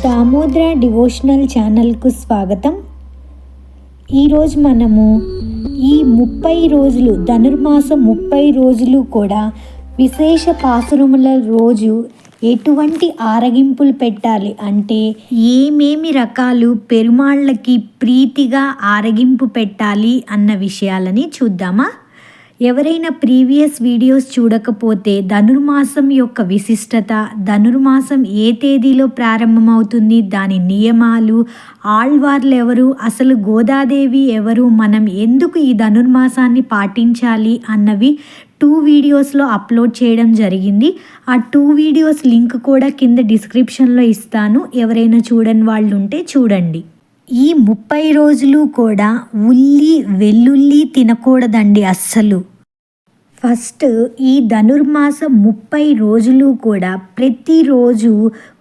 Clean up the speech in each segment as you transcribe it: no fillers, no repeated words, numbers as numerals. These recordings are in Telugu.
దామోద్ర డివోషనల్ ఛానల్కు స్వాగతం. ఈరోజు మనము ఈ 30 రోజులు ధనుర్మాసం 30 రోజులు కూడా విశేష పాసురముల రోజు ఎటువంటి ఆరగింపులు పెట్టాలి అంటే ఏమేమి రకాలు పెరుమాళ్ళకి ప్రీతిగా ఆరగింపు పెట్టాలి అన్న విషయాలని చూద్దామా. ఎవరైనా ప్రీవియస్ వీడియోస్ చూడకపోతే ధనుర్మాసం యొక్క విశిష్టత, ధనుర్మాసం ఏ తేదీలో ప్రారంభమవుతుంది, దాని నియమాలు, ఆళ్వార్లు ఎవరు, అసలు గోదాదేవి ఎవరు, మనం ఎందుకు ఈ ధనుర్మాసాన్ని పాటించాలి అన్నవి 2 వీడియోస్లో అప్లోడ్ చేయడం జరిగింది. ఆ 2 వీడియోస్ లింక్ కూడా కింద డిస్క్రిప్షన్లో ఇస్తాను. ఎవరైనా చూడని వాళ్ళు ఉంటే చూడండి. ఈ 30 రోజులు కూడా ఉల్లి వెల్లుల్లి తినకూడదండి అస్సలు. ఫస్ట్ ఈ ధనుర్మాసం 30 రోజులు కూడా ప్రతిరోజు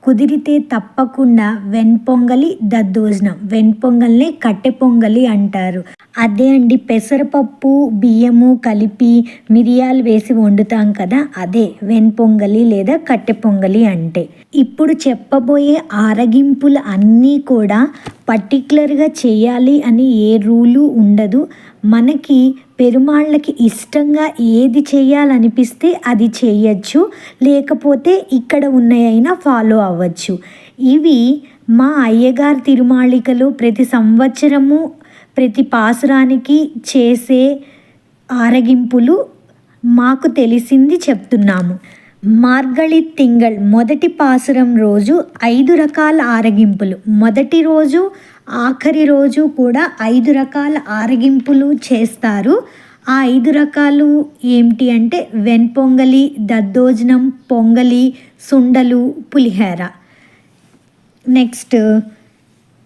కుదిరితే తప్పకుండా వెన్పొంగలి దద్దోజనం, వెన్పొంగల్నే కట్టె పొంగలి అంటారు. అదే అండి, పెసరపప్పు బియ్యము కలిపి మిరియాలు వేసి వండుతాం కదా, అదే వెన్పొంగలి లేదా కట్టె పొంగలి అంటే. ఇప్పుడు చెప్పబోయే ఆరగింపులు అన్నీ కూడా పర్టికులర్గా చేయాలి అని ఏ రూలు ఉండదు. మనకి పెరుమాళ్ళకి ఇష్టంగా ఏది చేయాలనిపిస్తే అది చేయొచ్చు, లేకపోతే ఇక్కడ ఉన్నాయైనా ఫాలో అవ్వచ్చు. ఇవి మా అయ్యగారి తిరుమాళికలు ప్రతి సంవత్సరము ప్రతి పాసురానికి చేసే ఆరగింపులు మాకు తెలిసింది చెప్తున్నాము. మార్గళి తింగళ్ మొదటి పాసురం రోజు 5 రకాల ఆరగింపులు, మొదటి రోజు ఆఖరి రోజు కూడా 5 రకాల ఆరగింపులు చేస్తారు. ఆ 5 రకాలు ఏమిటి అంటే వెన్పొంగలి, దద్దోజనం, పొంగలి, సుండలు, పులిహేర. నెక్స్ట్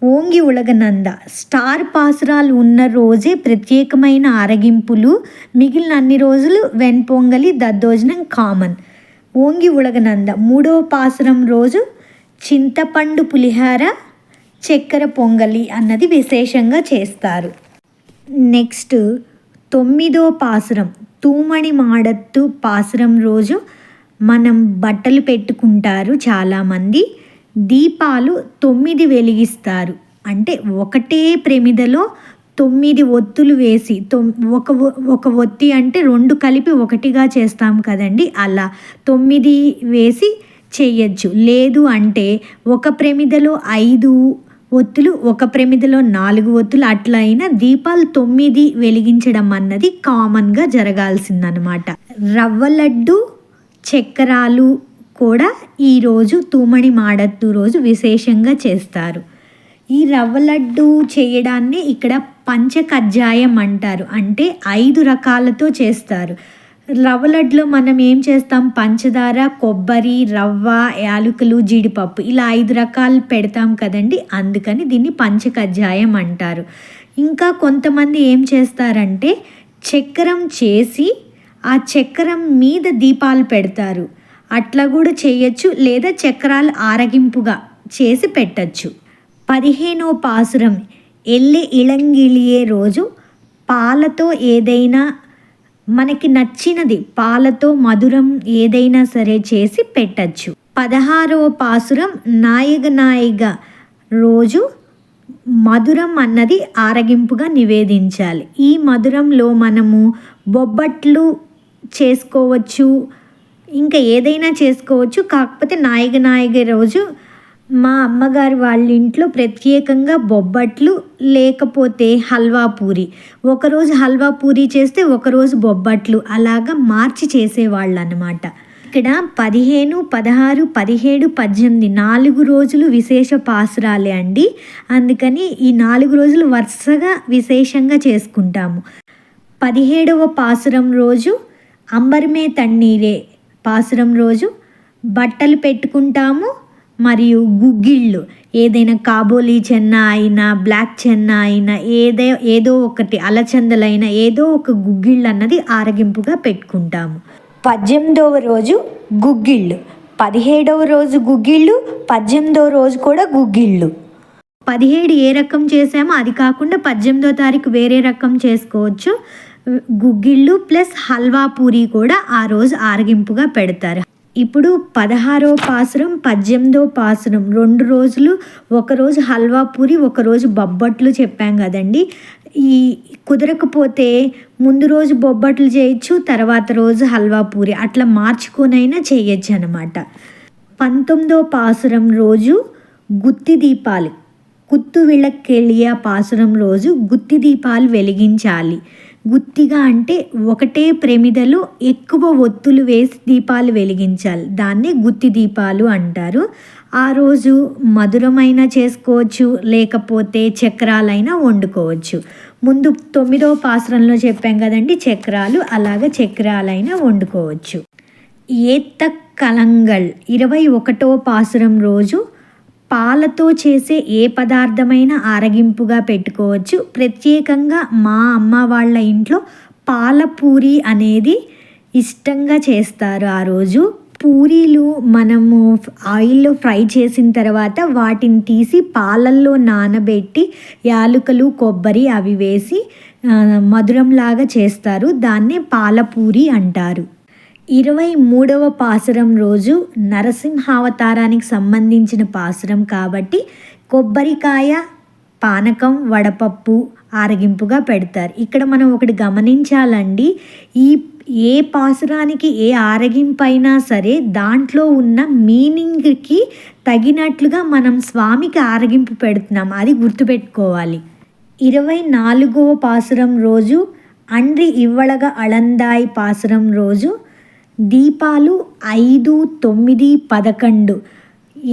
ఓంగి ఉలగనంద స్టార్ పాసురాలు ఉన్న రోజే ప్రత్యేకమైన ఆరగింపులు, మిగిలిన అన్ని రోజులు వెన్పొంగలి దద్దోజనం కామన్. ఓంగి ఉలగనంద 3వ పాసురం రోజు చింతపండు పులిహార, చక్కెర పొంగలి అన్నది విశేషంగా చేస్తారు. నెక్స్ట్ 9వ పాసురం తూమణి మాడత్తు పాసురం రోజు మనం బట్టలు పెట్టుకుంటారు చాలామంది. దీపాలు 9 వెలిగిస్తారు. అంటే ఒకటే ప్రమిదలో 9 ఒత్తులు వేసి, ఒక ఒత్తి అంటే 2 కలిపి ఒకటిగా చేస్తాం కదండి, అలా 9 వేసి చేయొచ్చు. లేదు అంటే ఒక ప్రమిదలో 5 ఒత్తులు, ఒక ప్రమిదలో 4 ఒత్తులు, అట్లా అయినా దీపాలు 9 వెలిగించడం అన్నది కామన్గా జరగాల్సిందనమాట. రవ్వ లడ్డు, చక్కెరాలు కూడా ఈరోజు తూమణి మాడత్తు రోజు విశేషంగా చేస్తారు. ఈ రవ్వ లడ్డు చేయడాన్ని ఇక్కడ పంచకజ్జాయం అంటారు. అంటే 5 రకాలతో చేస్తారు. రవ్వ లడ్డులో మనం ఏం చేస్తాం, పంచదార, కొబ్బరి, రవ్వ, యాలకులు, జీడిపప్పు ఇలా 5 రకాలు పెడతాం కదండి, అందుకని దీన్ని పంచకజ్జాయం అంటారు. ఇంకా కొంతమంది ఏం చేస్తారంటే చక్కెరం చేసి ఆ చక్కెరం మీద దీపాలు పెడతారు. అట్లా కూడా చేయొచ్చు, లేదా చక్రాలు ఆరగింపుగా చేసి పెట్టచ్చు. 15వ పాసురం ఎల్లె ఇళంగిలియే రోజు పాలతో ఏదైనా మనకి నచ్చినది, పాలతో మధురం ఏదైనా సరే చేసి పెట్టచ్చు. 16వ పాసురం నాయగ రోజు మధురం అన్నది ఆరగింపుగా నివేదించాలి. ఈ మధురంలో మనము బొబ్బట్లు చేసుకోవచ్చు, ఇంకా ఏదైనా చేసుకోవచ్చు. కాకపోతే నాయగ రోజు మా అమ్మగారు వాళ్ళ ఇంట్లో ప్రత్యేకంగా బొబ్బట్లు, లేకపోతే హల్వా పూరి, ఒకరోజు హల్వా పూరి చేస్తే ఒకరోజు బొబ్బట్లు, అలాగా మార్చి చేసేవాళ్ళు అన్నమాట. ఇక్కడ 15, 16, 17, 18 4 రోజులు విశేష పాసురాలే అండి. అందుకని ఈ 4 రోజులు వరుసగా విశేషంగా చేసుకుంటాము. 17వ పాసురం రోజు అంబరమే తన్నీరే పాసురం రోజు బట్టలు పెట్టుకుంటాము. మరియు గుగ్గిళ్ళు, ఏదైనా కాబోలి చెన్న అయినా, బ్లాక్ చెన్న అయినా, ఏదో ఒకటి అలచందలైనా ఏదో ఒక గుగ్గిళ్ళు అన్నది ఆరగింపుగా పెట్టుకుంటాము. 18వ రోజు గుగ్గిళ్ళు, 17వ రోజు గుగ్గిళ్ళు, 18వ రోజు కూడా గుగ్గిళ్ళు. 17 ఏ రకం చేసామో అది కాకుండా 18వ తారీఖు వేరే రకం చేసుకోవచ్చు. గుగ్గిళ్ళు ప్లస్ హల్వా పూరి కూడా ఆ రోజు ఆరగింపుగా పెడతారు. ఇప్పుడు 16వ పాసురం 18వ పాసురం 2 రోజులు, ఒకరోజు హల్వా పూరి, ఒకరోజు బొబ్బట్లు చెప్పాం కదండి. ఈ కుదరకపోతే ముందు రోజు బొబ్బట్లు చేయొచ్చు, తర్వాత రోజు హల్వా పూరి అట్లా మార్చుకొనైనా చేయొచ్చు అనమాట. 19వ పాసురం రోజు గుత్తి దీపాలు, కుత్తు విளக்கெளிయ పాసురం రోజు గుత్తి దీపాలు వెలిగించాలి. గుత్తిగా అంటే ఒకటే ప్రమిదలో ఎక్కువ ఒత్తులు వేసి దీపాలు వెలిగించాలి. దాన్నే గుత్తి దీపాలు అంటారు. ఆ రోజు మధురమైనా చేసుకోవచ్చు, లేకపోతే చక్రాలైనా వండుకోవచ్చు. ముందు 9వ పాసురంలో చెప్పాం కదండి చక్రాలు, అలాగే చక్రాలైనా వండుకోవచ్చు. ఏత్త కలంగల్ 21వ పాసురం రోజు పాలతో చేసే ఏ పదార్థమైనా ఆరగింపుగా పెట్టుకోవచ్చు. ప్రత్యేకంగా మా అమ్మ వాళ్ళ ఇంట్లో పాలపూరి అనేది ఇష్టంగా చేస్తారు. ఆ రోజు పూరీలు మనము ఆయిల్లో ఫ్రై చేసిన తర్వాత వాటిని తీసి పాలల్లో నానబెట్టి యాలకులు, కొబ్బరి అవి వేసి మధురంలాగా చేస్తారు. దాన్నే పాలపూరి అంటారు. 23వ పాసురం రోజు నరసింహావతారానికి సంబంధించిన పాసురం కాబట్టి కొబ్బరికాయ, పానకం, వడపప్పు ఆరగింపుగా పెడతారు. ఇక్కడ మనం ఒకటి గమనించాలండి, ఏ పాసురానికి ఏ ఆరగింపు అయినా సరే దాంట్లో ఉన్న మీనింగ్కి తగినట్లుగా మనం స్వామికి ఆరగింపు పెడుతున్నాం, అది గుర్తుపెట్టుకోవాలి. 24వ పాసురం రోజు అండ్రి ఇవ్వళగ అళందాయి పాసురం రోజు దీపాలు 5, 9, 11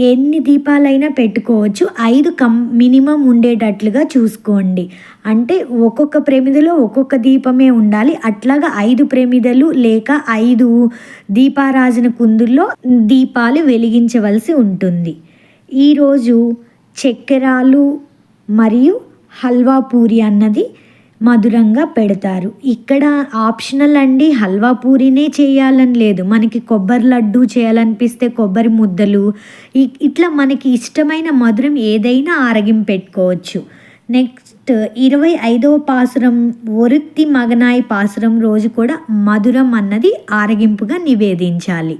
ఎన్ని దీపాలైనా పెట్టుకోవచ్చు. 5 మినిమం ఉండేటట్లుగా చూసుకోండి. అంటే ఒక్కొక్క ప్రమిదలో ఒక్కొక్క దీపమే ఉండాలి. అట్లాగా 5 ప్రమిదలు లేక 5 దీపారాజన కుందుల్లో దీపాలు వెలిగించవలసి ఉంటుంది. ఈరోజు చక్కెరాలు మరియు హల్వా పూరి అన్నది మధురంగా పెడతారు. ఇక్కడ ఆప్షనల్ అండి, హల్వా పూరినే చేయాలని లేదు. మనకి కొబ్బరి లడ్డు చేయాలనిపిస్తే కొబ్బరి ముద్దలు, ఇట్లా మనకి ఇష్టమైన మధురం ఏదైనా ఆరగింపు పెట్టుకోవచ్చు. నెక్స్ట్ 25వ పాసురం ఒరుత్తి మగనాయి పాసురం రోజు కూడా మధురం అన్నది ఆరగింపుగా నివేదించాలి.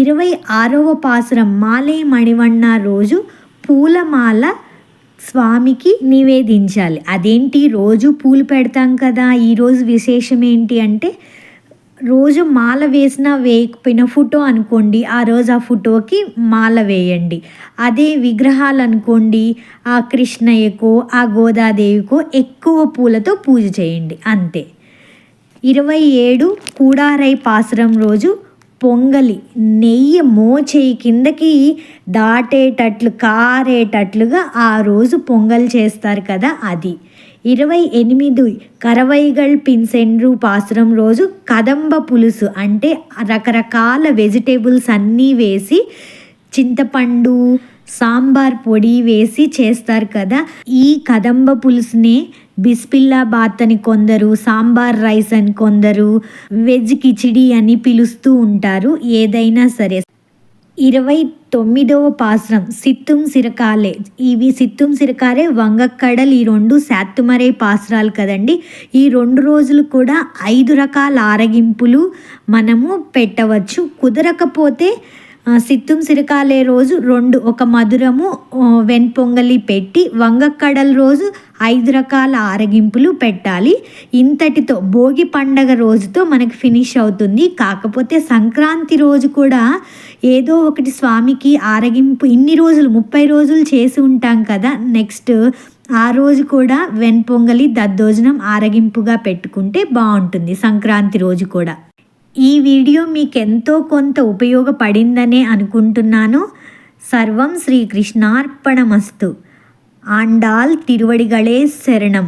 26వ పాసురం మాలే మణివన్న రోజు పూలమాల స్వామికి నివేదించాలి. అదేంటి రోజు పూలు పెడతాం కదా, ఈరోజు విశేషం ఏంటి అంటే రోజు మాల వేసినా వేయకపోయిన ఫోటో అనుకోండి, ఆ రోజు ఆ ఫోటోకి మాల వేయండి. అదే విగ్రహాలు అనుకోండి, ఆ కృష్ణయ్యకో ఆ గోదాదేవికో ఎక్కువ పూలతో పూజ చేయండి అంతే. 27 కూడారై పాసురం రోజు పొంగలి, నెయ్యి మోచేయి కిందకి దాటేటట్లు కారేటట్లుగా ఆ రోజు పొంగల్ చేస్తారు కదా అది. 28 కరవైగల్ పిన్సెండ్రు పాసురం రోజు కదంబ పులుసు, అంటే రకరకాల వెజిటేబుల్స్ అన్నీ వేసి చింతపండు, సాంబార్ పొడి వేసి చేస్తారు కదా. ఈ కదంబ పులుసునే బిస్పిల్లా బాత్ అని కొందరు, సాంబార్ రైస్ అని కొందరు, వెజ్ కిచిడి అని పిలుస్తూ ఉంటారు. ఏదైనా సరే. 29వ పాసురం సిత్తుం సిరకాలే, ఇవి సిత్తుం సిరకారే, వంగక్కడల్, ఈ 2 శాత్తుమరై పాసురాలు కదండి. ఈ 2 రోజులు కూడా 5 రకాల ఆరగింపులు మనము పెట్టవచ్చు. కుదరకపోతే సిత్తుం సిరకాలే రోజు 2, ఒక మధురము వెన్పొంగలి పెట్టి వంగక్కడల్ రోజు 5 రకాల ఆరగింపులు పెట్టాలి. ఇంతటితో భోగి పండగ రోజుతో మనకి ఫినిష్ అవుతుంది. కాకపోతే సంక్రాంతి రోజు కూడా ఏదో ఒకటి స్వామికి ఆరగింపు, ఇన్ని రోజులు 30 రోజులు చేసి ఉంటాం కదా, నెక్స్ట్ ఆ రోజు కూడా వెన్పొంగలి, దద్దోజనం ఆరగింపుగా పెట్టుకుంటే బాగుంటుంది సంక్రాంతి రోజు కూడా. ఈ వీడియో మీకు ఎంతో కొంత ఉపయోగపడిందనే అనుకుంటున్నాను. సర్వం శ్రీకృష్ణార్పణమస్తు. ఆండాల్ తిరువడిగళే శరణం.